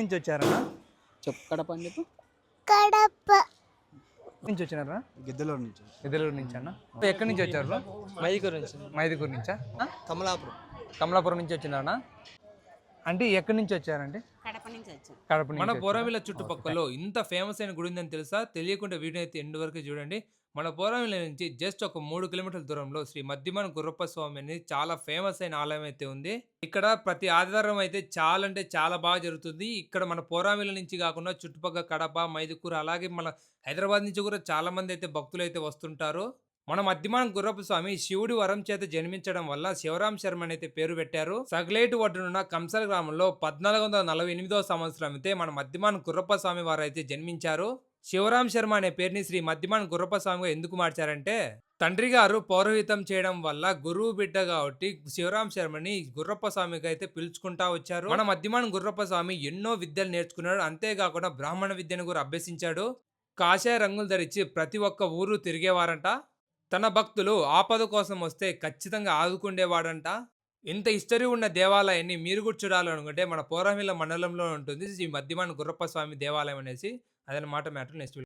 నుంచి వచ్చారన్నా? చెప్పు కడప అని చెప్పు. కడప నుంచి వచ్చినారా? గిద్దలూరు నుంచి. గిద్దలూరు నుంచి అన్న. ఎక్కడి నుంచి వచ్చారు bro? మైదుకూరు నుంచి. మైదుకూరు నుంచా? కమలాపురం. కమలాపురం నుంచి వచ్చినారనా? అంటే ఎక్కడి నుంచి వచ్చారంటే? కడప నుంచి వచ్చాం. కడప మన నుంచి. పోరావిల చుట్టుపక్కల ఇంత ఫేమస్ అయిన గుడి ఉందని తెలుసా? తెలియకుండా వీడియో అయితే ఎండ్ వరకు చూడండి. మన పోరావిల నుంచి జస్ట్ ఒక 3 కిలోమీటర్ల దూరంలో శ్రీ మద్దిమాన గుర్రప్ప స్వామి అని చాలా ఫేమస్ అయిన ఆలయం అయితే ఉంది. ఇక్కడ ప్రతి ఆదివారం అయితే చాలా అంటే చాలా బాగా జరుగుతుంది. ఇక్కడ మన పోరావిల నుంచి కాకుండా చుట్టుపక్కల కడప, మైదుకూరు అలాగే మన హైదరాబాద్ నుంచి కూడా చాలా మంది అయితే భక్తులు అయితే వస్తుంటారు. మన మద్దిమాన గుర్రప్ప స్వామి శివుడి వరం చేత జన్మించడం వల్ల శివరాం శర్మ అయితే పేరు పెట్టారు. సగలేటు ఒడ్డునున్న కంసల గ్రామంలో 1448వ సంవత్సరం అయితే మన మద్దిమాన గుర్రప్ప స్వామి వారు అయితే జన్మించారు. శివరాం శర్మ అనే పేరుని శ్రీ మద్దిమాన గుర్రప్ప స్వామిగా ఎందుకు మార్చారంటే, తండ్రి గారు పౌరోహితం చేయడం వల్ల గురువు బిడ్డ కాబట్టి శివరాం శర్మని గుర్రప్ప స్వామికి అయితే పిలుచుకుంటా వచ్చారు. మన మద్దిమాన గుర్రప్ప స్వామి ఎన్నో విద్యలు నేర్చుకున్నాడు. అంతేకాకుండా బ్రాహ్మణ విద్యను కూడా అభ్యసించాడు. కాషాయ రంగులు ధరించి ప్రతి ఒక్క ఊరు తిరిగేవారంట. తన భక్తులు ఆపద కోసం వస్తే ఖచ్చితంగా ఆదుకుండేవాడంట. ఇంత హిస్టరీ ఉన్న దేవాలయాన్ని మీరు కూడా చూడాలనుకుంటే మన పోరామిల్ల మండలంలో ఉంటుంది ఈ మద్దిమాన గుర్రప్ప స్వామి దేవాలయం అనేసి. అదనమాట మ్యాటర్. నెక్స్ట్